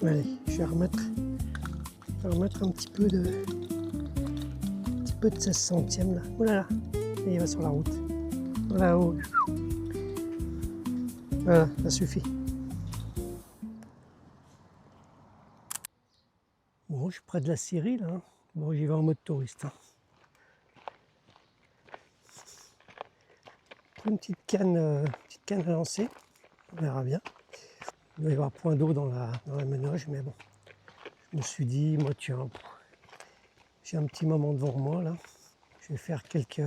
Allez, je vais remettre un petit peu de 16 centièmes là. Oh là là, et il va sur la route. Là-haut. Voilà, ça suffit. Bon, je suis près de la Syrie là. Bon, j'y vais en mode touriste. Une petite canne à lancer. On verra bien. Il doit y avoir point d'eau dans la ménage, mais bon. Je me suis dit, moi tiens, j'ai un petit moment devant moi là. Je vais faire quelques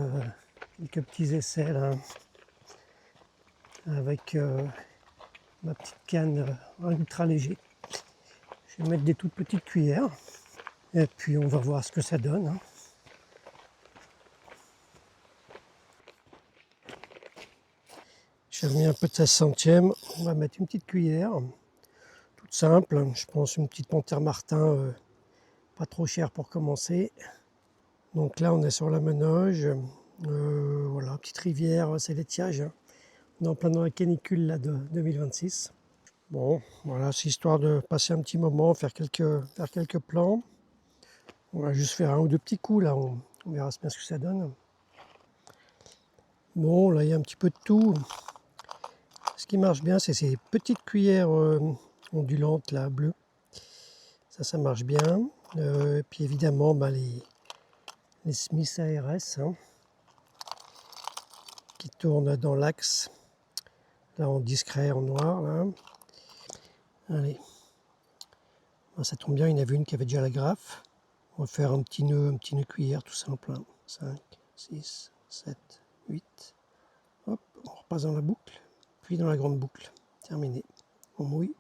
petits essais là avec ma petite canne ultra léger. Je vais mettre des toutes petites cuillères et puis on va voir ce que ça donne. J'ai remis un peu de 16 centièmes. On va mettre une petite cuillère, toute simple. Je pense une petite Panthère Martin, pas trop chère pour commencer. Donc là on est sur la Menoge. Voilà, petite rivière, c'est l'étiage. On est en plein dans la canicule là, de 2026. Bon, voilà, c'est histoire de passer un petit moment, faire quelques plans. On va juste faire un ou deux petits coups là, on verra bien ce que ça donne. Bon, là il y a un petit peu de tout. Ce qui marche bien, c'est ces petites cuillères ondulantes là, bleues. Ça marche bien. Et puis évidemment, les Smith ARS qui tournent dans l'axe. Là en discret, en noir. Là. Allez. Ça tombe bien, il y en avait une qui avait déjà la graffe. On va faire un petit nœud cuillère tout simple. 5, 6, 7, 8. Hop, on repasse dans la boucle, puis dans la grande boucle. Terminé. On mouille.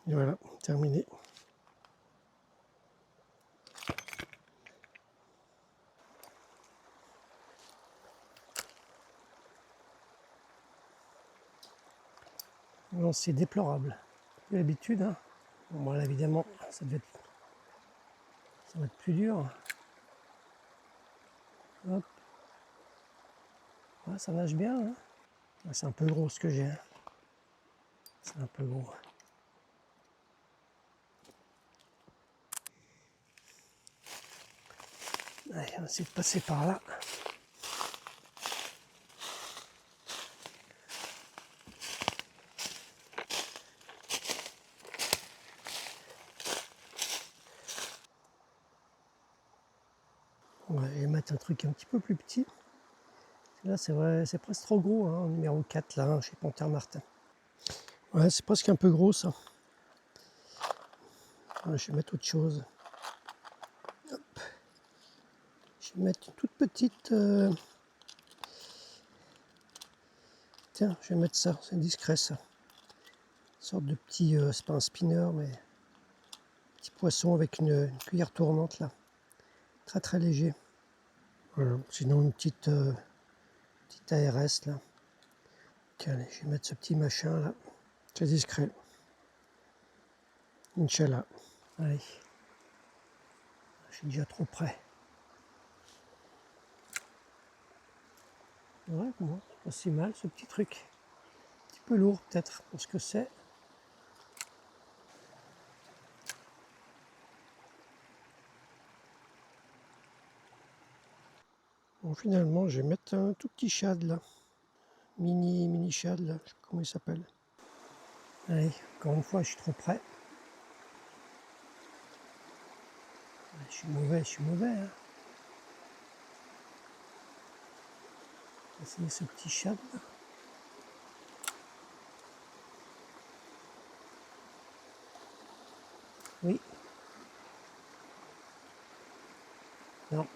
Et voilà, terminé. Non, c'est déplorable. L'habitude, hein. Bon, là, évidemment, ça va être plus dur. Hop. Ouais, ça nage bien. Hein. Ouais, c'est un peu gros ce que j'ai. Hein. C'est un peu gros. Allez, on va essayer de passer par là. On va mettre un truc un petit peu plus petit. Là, c'est vrai, c'est presque trop gros, hein, numéro 4, là, chez Panthère Martin. Ouais, c'est presque un peu gros, ça. Ouais, je vais mettre autre chose. Hop. Je vais mettre une toute petite... Tiens, je vais mettre ça, c'est discret, ça. Une sorte de petit... c'est pas un spinner, mais... petit poisson avec une cuillère tournante, là. Très, très léger. Voilà. Sinon, une petite ARS, là. Tiens, allez, je vais mettre ce petit machin, là. C'est discret. Inch'Allah. Allez. Je suis déjà trop près. Ouais, bon, pas si mal ce petit truc. Un petit peu lourd peut-être pour ce que c'est. Bon, finalement, je vais mettre un tout petit shad là. Mini shad là, je sais pas comment il s'appelle. Allez, encore une fois, je suis trop près. Je suis mauvais. Hein. Essayer ce petit shad là. Oui. Non.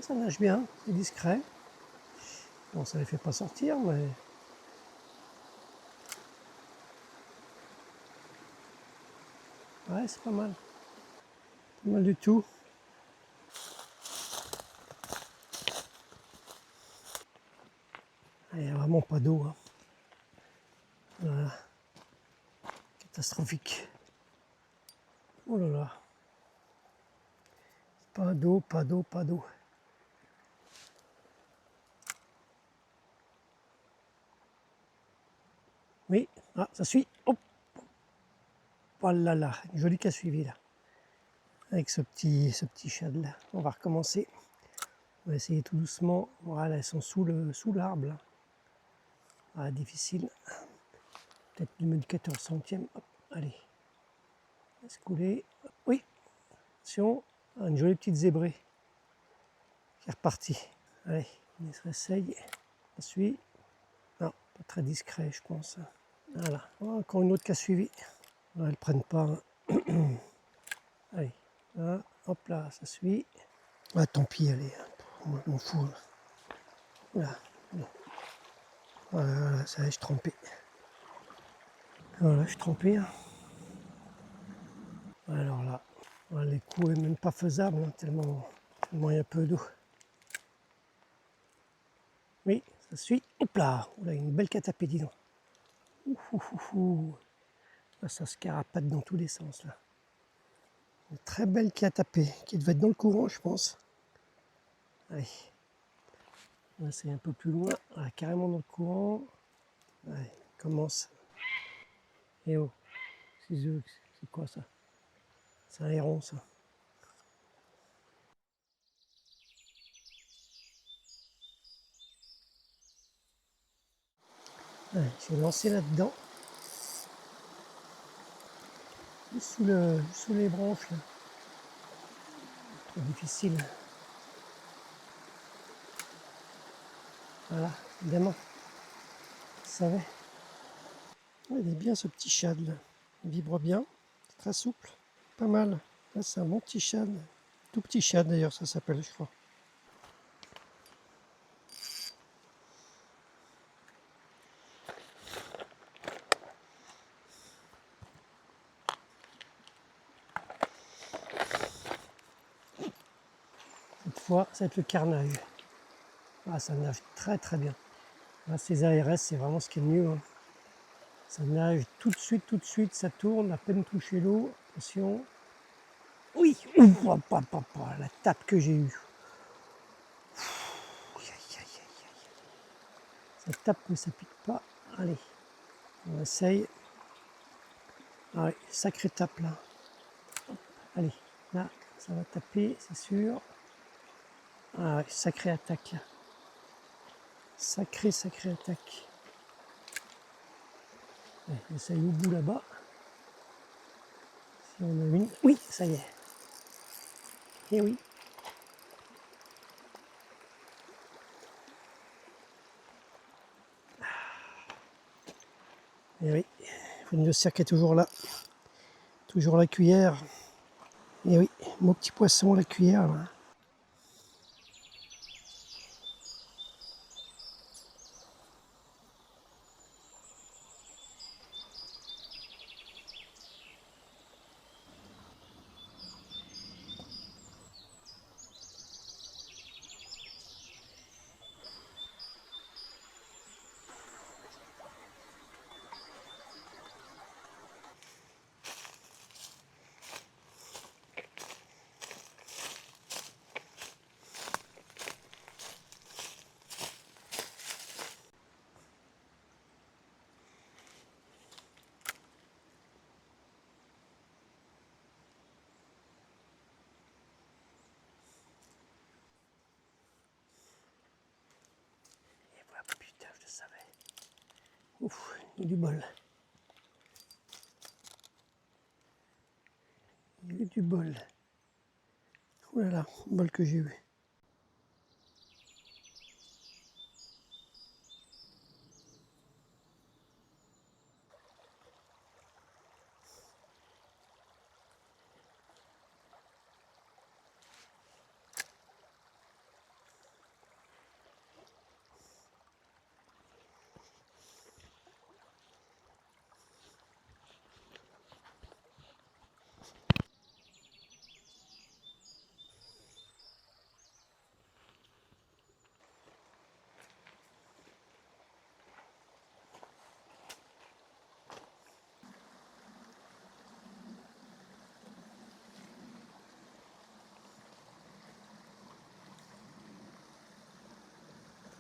Ça nage bien, c'est discret. Bon, ça ne les fait pas sortir, mais... Ouais, c'est pas mal. Pas mal du tout. Il n'y a vraiment pas d'eau. Hein. Voilà. Catastrophique. Oh là là. Pas d'eau. Oui, ah, ça suit. Hop, Oh là là, une jolie qui a suivi là. Avec ce petit shad là. On va recommencer. On va essayer tout doucement. Voilà, elles sont sous l'arbre là. Ah, difficile. Peut-être du 14 centièmes. Hop, allez. Laisse couler. Hop, oui. Attention. Ah, une jolie petite zébrée. Qui est repartie. Allez, on se réessaye. On suit. Non, pas très discret, je pense. Voilà. Oh, encore une autre qui a suivi. Non, elles ne prennent pas. Hein. Allez. Là, hop là, ça suit. Ah, tant pis, allez. Moi, je m'en fous. Là. Voilà, ça y est, je suis trempé. Voilà, je suis trempé. Hein. Alors là, voilà, les coups n'est même pas faisable, hein, tellement il y a peu d'eau. Oui, ça suit. Hop là, on a une belle catapée, dis donc. Là, ça se carapate dans tous les sens là. Une très belle catapée qui devait être dans le courant, je pense. Allez. Là, c'est un peu plus loin. Ah, carrément dans le courant. Allez, commence. Et oh, c'est quoi ça? C'est un héron ça. Allez, je vais lancer là-dedans. Sous les branches là. Trop difficile. Voilà, évidemment. Vous savez. Il est bien ce petit shad là. Il vibre bien. C'est très souple. Pas mal. Là, c'est un bon petit shad. Tout petit shad d'ailleurs, ça s'appelle, je crois. Cette fois, ça va être le carnage. Ah, ça nage très très bien. Là, ces ARS, c'est vraiment ce qui est mieux. Hein. Ça nage tout de suite, ça tourne, à peine touché l'eau. Attention. Oui, ouf, la tape que j'ai eue. Ça tape mais ça pique pas. Allez, on essaye. Allez, sacrée tape là. Allez, là, ça va taper, c'est sûr. Ah ouais, sacrée attaque là. Sacrée attaque. Allez, essaye au bout là-bas. Si on a une. Oui, ça y est. Et oui. Et oui. Le cirque est toujours là. Toujours la cuillère. Et oui, mon petit poisson, la cuillère. Là. Et voilà, putain, je le savais. Ouf, il y a du bol. Il y a du bol. Oh là là, bol que j'ai eu.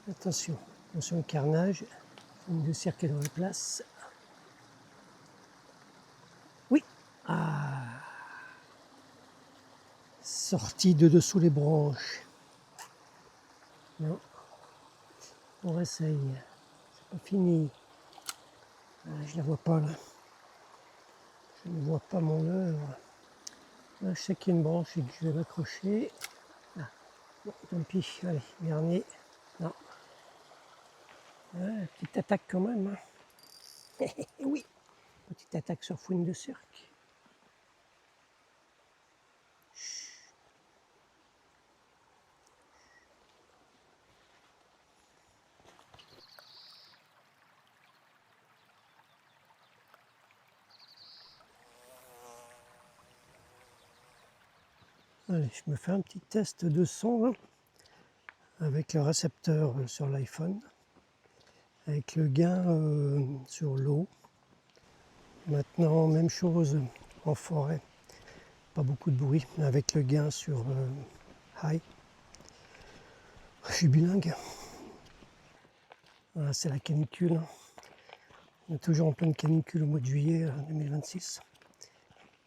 Attention, attention au carnage. Il y a deux cirques dans la place. Oui, Ah, sortie de dessous les branches. Non, on réessaye. C'est pas fini. Je la vois pas là. Je ne vois pas mon œuvre. Là, je sais qu'il y a une branche et que je vais m'accrocher. Ah, bon, tant pis. Allez, dernier. Non. Ouais, petite attaque quand même. Hein. Oui, petite attaque sur fouine de cirque. Allez, je me fais un petit test de son là, avec le récepteur sur l'iPhone, avec le gain sur l'eau. Maintenant, même chose en forêt, pas beaucoup de bruit, mais avec le gain sur high. Je suis bilingue. Voilà, c'est la canicule. On est toujours en pleine canicule au mois de juillet 2026.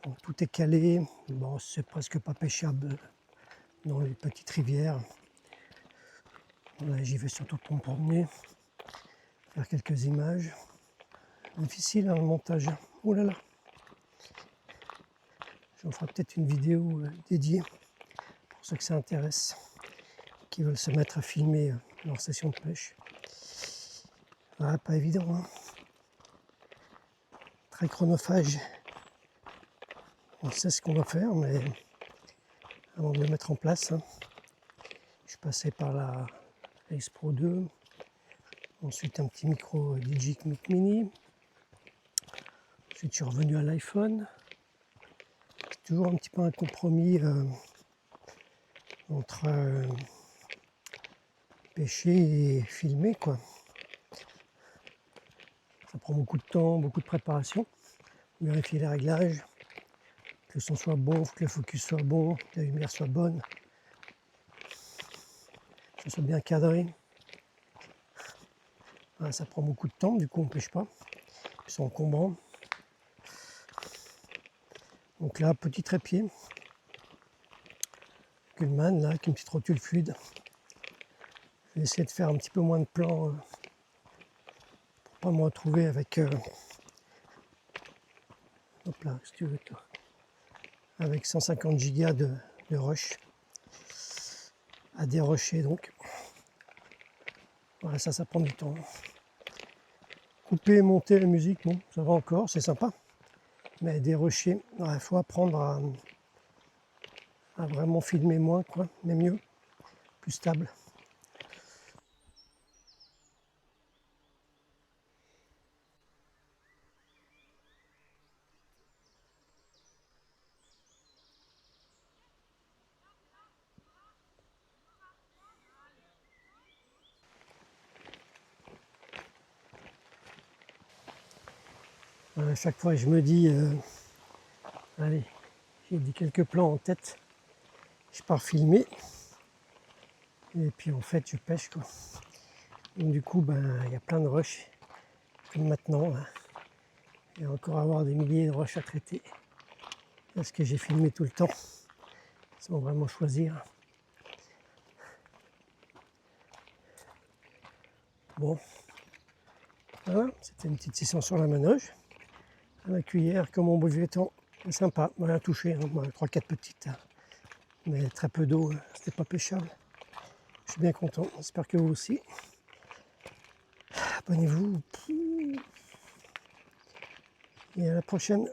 Donc, tout est calé. Bon, c'est presque pas pêchable dans les petites rivières. Voilà, j'y vais surtout pour me promener, faire quelques images. Difficile hein, le montage. Oh là là. J'en ferai peut-être une vidéo dédiée pour ceux que ça intéresse, qui veulent se mettre à filmer leur session de pêche. Ah, pas évident, hein. Très chronophage. On sait ce qu'on va faire, mais avant de le mettre en place, hein, je suis passé par la Ace Pro 2, ensuite un petit micro Digic Mic Mini, ensuite je suis revenu à l'iPhone. C'est toujours un petit peu un compromis entre pêcher et filmer, quoi. Ça prend beaucoup de temps, beaucoup de préparation. Vérifier les réglages, que le son soit bon, que le focus soit bon, que la lumière soit bonne, que ça soit bien cadré. Voilà, ça prend beaucoup de temps, du coup on ne pêche pas. C'est encombrant. Donc là, petit trépied. Kuhlmann, là, avec une petite rotule fluide. Je vais essayer de faire un petit peu moins de plans pour pas me retrouver avec hop là, si tu veux, toi, avec 150 gigas de rush à dérocher donc. Voilà, ça prend du temps. Couper, monter la musique, bon, ça va encore, c'est sympa. Mais dérocher, il faut apprendre à vraiment filmer moins, quoi, mais mieux, plus stable. À chaque fois, je me dis, allez, j'ai dit quelques plans en tête, je pars filmer, et puis en fait, je pêche, quoi. Donc du coup, ben, il y a plein de rushs, comme maintenant, là. Il va encore avoir des milliers de rushs à traiter, parce que j'ai filmé tout le temps, sans vraiment choisir. Bon, voilà, c'était une petite session sur la manœge, à la cuillère, comme on buvait tant. C'est sympa, voilà, touché, hein, 3-4 petites, hein. Mais très peu d'eau, hein, c'était pas pêchable. Je suis bien content, j'espère que vous aussi. Abonnez-vous et à la prochaine.